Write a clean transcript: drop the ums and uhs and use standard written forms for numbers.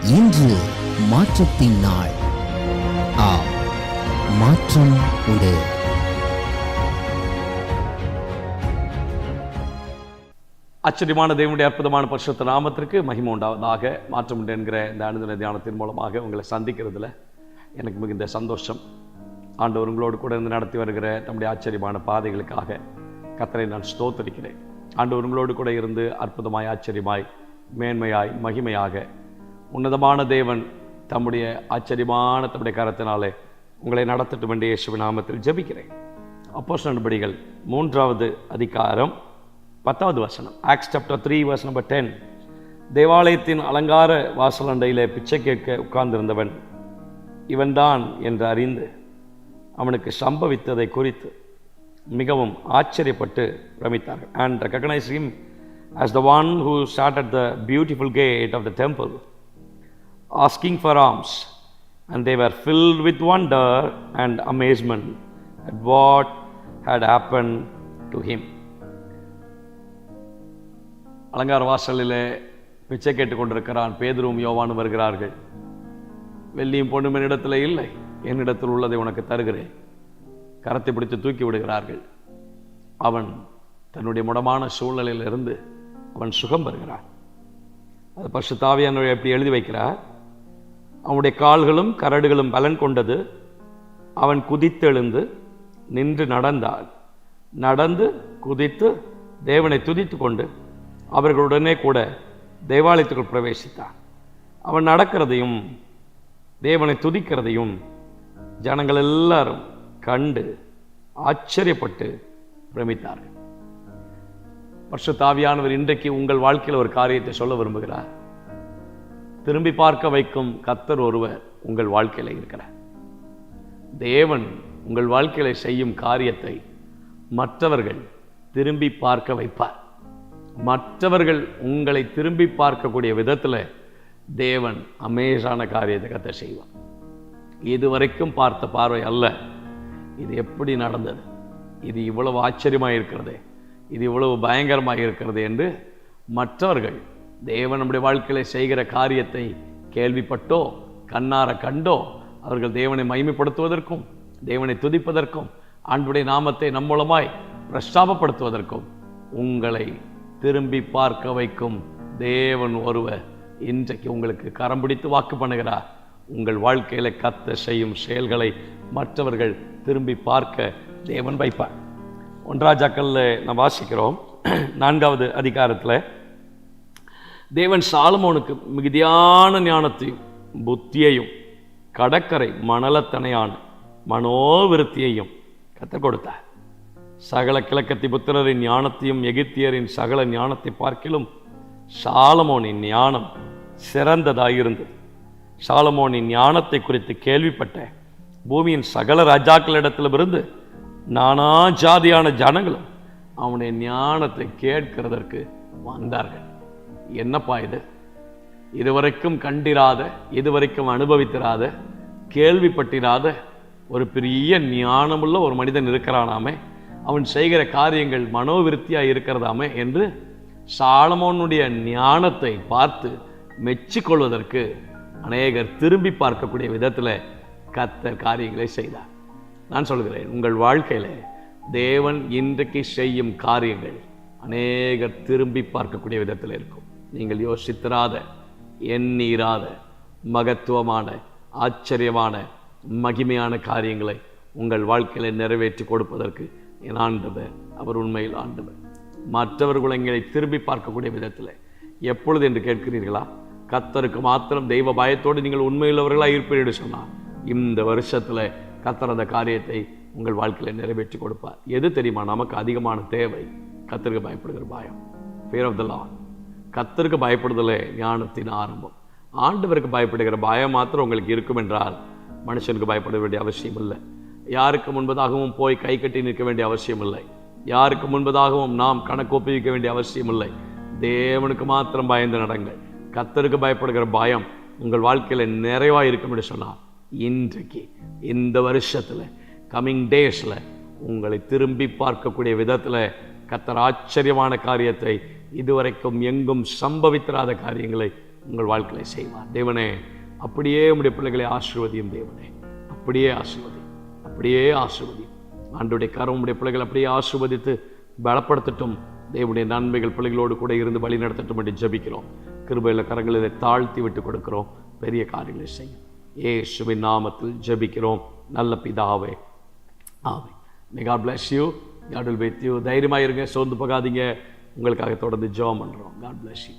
இன்று மாற்றத்தின் நாள். மாற்றம் உண்டு. ஆச்சரியமான தேவனுடைய அற்புதமான பரிசுத்த நாமத்திற்கு மகிமை உண்டாவதாக. மாற்றம் உண்டு என்கிற இந்த அனுதின தியானத்தின் மூலமாக உங்களை சந்திக்கிறதுல எனக்கு மிகுந்த சந்தோஷம். ஆண்டவர் உங்களோடு கூட இருந்து நடத்தி வருகிற நம்முடைய ஆச்சரியமான பாதைகளுக்காக கர்த்தரை நான் ஸ்தோத்திரிக்கிறேன். ஆண்டவர் உங்களோடு கூட இருந்து அற்புதமாய், ஆச்சரியமாய், மேன்மையாய், மகிமையாக உன்னதமான தேவன் தம்முடைய ஆச்சரியமான தம்முடைய கரத்தினாலே உங்களை நடத்தட்டும் என்று இயேசுவின் நாமத்தில் ஜெபிக்கிறேன். அப்போஸ்தலர் நடபடிகள் 3வது அதிகாரம் 10வது வசனம். Acts chapter 3 verse number 10. தேவாலயத்தின் அலங்கார வாசலண்டையிலே பிச்சை கேட்க உட்கார்ந்திருந்தவன் இவன்தான் என்று அறிந்து அவனுக்கு சம்பவித்ததை குறித்து மிகவும் ஆச்சரியப்பட்டு பிரமித்தார்கள். And recognized him as the one who sat at the beautiful gate of the temple asking for alms, and they were filled with wonder and amazement at what had happened to him. அலங்கார வாசலிலே பிச்சை கேட்டுக் கொண்டிருக்கிறான். பேதுருவும் யோவானும் வருகிறார்கள். வெள்ளியும் பொண்ணும் என்னிடத்தில் இல்லை, என்னிடத்தில் உள்ளதை உனக்கு தருகிறேன். கரத்தை பிடித்து தூக்கி விடுகிறார்கள். அவன் தன்னுடைய முடமான சூழ்நிலையிலிருந்து அவன் சுகம் பெறுகிறான். அது பரிசுத்த ஆவியானவர் எப்படி எழுதி வைக்கிறார்? அவனுடைய கால்களும் கரடுகளும் பலன் கொண்டது. அவன் குதித்தெழுந்து நின்று நடந்தான். நடந்து குதித்து தேவனை துதித்து கொண்டு அவர்களுடனே கூட தேவாலயத்துக்குள் பிரவேசித்தான். அவன் நடக்கிறதையும் தேவனை துதிக்கிறதையும் ஜனங்கள் எல்லாரும் கண்டு ஆச்சரியப்பட்டு பிரமித்தார்கள். பரிசுத்த ஆவியானவர் இன்றைக்கு உங்கள் வாழ்க்கையில் ஒரு காரியத்தை சொல்ல விரும்புகிறார். திரும்பி பார்க்க வைக்கும் கர்த்தர் ஒருவர் உங்கள் வாழ்க்கையில் இருக்கிறார். தேவன் உங்கள் வாழ்க்கையில செய்யும் காரியத்தை மற்றவர்கள் திரும்பி பார்க்க வைப்பார். மற்றவர்கள் உங்களை திரும்பி பார்க்கக்கூடிய விதத்தில் தேவன் அமேசான காரியத்தை கர்த்தர் செய்வார். இதுவரைக்கும் பார்த்த பார்வை அல்ல, இது எப்படி நடந்தது, இது இவ்வளவு ஆச்சரியமாக இருக்கிறது, இது இவ்வளவு பயங்கரமாக இருக்கிறது என்று மற்றவர்கள் தேவன் நம்முடைய வாழ்க்கையில் செய்கிற காரியத்தை கேள்விப்பட்டோ கண்ணார கண்டோ அவர்கள் தேவனை மகிமைப்படுத்துவதற்கும் தேவனை துதிப்பதற்கும் ஆண்டவருடைய நாமத்தை நம் மூலமாய் பிரஸ்தாபப்படுத்துவதற்கும் உங்களை திரும்பி பார்க்க வைக்கும் தேவன் ஒருவர் இன்றைக்கு உங்களுக்கு கரம் பிடித்து வாக்கு பண்ணுகிறார். உங்கள் வாழ்க்கையில கர்த்தர் செய்யும் செயல்களை மற்றவர்கள் திரும்பி பார்க்க தேவன் வைப்பார். 1 ராஜாக்கள்ல நாம் வாசிக்கிறோம் 4வது அதிகாரத்தில் தேவன் சாலமோனுக்கு மிகுதியான ஞானத்தையும் புத்தியையும் கடற்கரை மணலத்தனையான மனோவிருத்தியையும் கற்றுக் கொடுத்தார். சகல கிழக்கத்தி புத்திரரின் ஞானத்தையும் எகிப்தியரின் சகல ஞானத்தை பார்க்கிலும் சாலமோனின் ஞானம் சிறந்ததாயிருந்தது. சாலமோனின் ஞானத்தை குறித்து கேள்விப்பட்ட பூமியின் சகல ராஜாக்களிடத்திலிருந்து நானா ஜாதியான ஜனங்களும் அவனுடைய ஞானத்தை கேட்கிறதற்கு வந்தார்கள். என்னப்பா இது? இதுவரைக்கும் கண்டிராத, இதுவரைக்கும் அனுபவித்திராத, கேள்விப்பட்டிராத ஒரு பெரிய ஞானமுள்ள ஒரு மனிதன் இருக்கிறானாமே, அவன் செய்கிற காரியங்கள் மனோவிருத்தியாக இருக்கிறதாமே என்று சாலமோனுடைய ஞானத்தை பார்த்து மெச்சிக்கொள்வதற்கு அநேகர் திரும்பி பார்க்கக்கூடிய விதத்தில் கர்த்தர் காரியங்களை செய்தார். நான் சொல்கிறேன், உங்கள் வாழ்க்கையில் தேவன் இன்றைக்கு செய்யும் காரியங்கள் அநேகர் திரும்பி பார்க்கக்கூடிய விதத்தில் இருக்கும். நீங்கள் யோசித்திராத, எண்ணீராத, மகத்துவமான, ஆச்சரியமான, மகிமையான காரியங்களை உங்கள் வாழ்க்கையில் நிறைவேற்றி கொடுப்பதற்கு என் ஆண்டவர் அவர் உண்மையில் ஆண்டவர். மற்றவர்கள் எங்களை திரும்பி பார்க்கக்கூடிய விதத்தில் எப்பொழுது என்று கேட்கிறீர்களா? கர்த்தருக்கு மாத்திரம் தெய்வ பயத்தோடு நீங்கள் உண்மையுள்ளவர்களாக இருப்பீர்கள் சொன்னார், இந்த வருஷத்தில் கர்த்தர் அந்த காரியத்தை உங்கள் வாழ்க்கையில் நிறைவேற்றி கொடுப்பார். எது தெரியுமா நமக்கு அதிகமான தேவை? கர்த்தருக்கு பயப்படுகிற பயம், ஃபியர் ஆஃப் த லார்ட். கர்த்தருக்கு பயப்படுதலே ஞானத்தின் ஆரம்பம். ஆண்டவருக்கு பயப்படுகிற பயம் மாத்திரம் உங்களுக்கு இருக்கும் என்றால் மனுஷனுக்கு பயப்பட வேண்டிய அவசியம் இல்லை. யாருக்கு முன்பதாகவும் போய் கை கட்டி நிற்க வேண்டிய அவசியம் இல்லை. யாருக்கு முன்பதாகவும் நாம் கணக்கு ஒப்புவிக்க வேண்டிய அவசியம் இல்லை. தேவனுக்கு மாத்திரம் பயந்து நடங்கள். கர்த்தருக்கு பயப்படுகிற பயம் உங்கள் வாழ்க்கையில் நிறைவாக இருக்கும் என்று சொன்னார். இன்றைக்கு இந்த வருஷத்தில் கம்மிங் டேஸில் உங்களை திரும்பி பார்க்கக்கூடிய விதத்தில் கர்த்தர் ஆச்சரியமான காரியத்தை, இதுவரைக்கும் எங்கும் சம்பவித்திராத காரியங்களை உங்கள் வாழ்க்கையை செய்வார். தேவனே, அப்படியே உம்முடைய பிள்ளைகளை ஆசீர்வதியும். தேவனே, அப்படியே ஆசீர்வதி, அப்படியே ஆசீர்வதி. ஆண்டவருடைய கரம் உம்முடைய பிள்ளைகள் அப்படியே ஆசீர்வதித்து பலப்படுத்தட்டும். தேவனுடைய நன்மைகள் பிள்ளைகளோடு கூட இருந்து வழி நடத்தட்டும் என்று ஜெபிக்கிறோம். கிருபையில் கரங்களை தாழ்த்தி விட்டு கொடுக்கிறோம். பெரிய காரியங்களை செய்யும் இயேசுவின் நாமத்தில் ஜெபிக்கிறோம் நல்ல பிதாவே, ஆமென். May God bless you. God will be with you. தைரியமாக இருங்க, சோர்ந்து போகாதீங்க. உங்களுக்காக தொடர்ந்து ஜெபம் பண்ணுறோம். God bless you.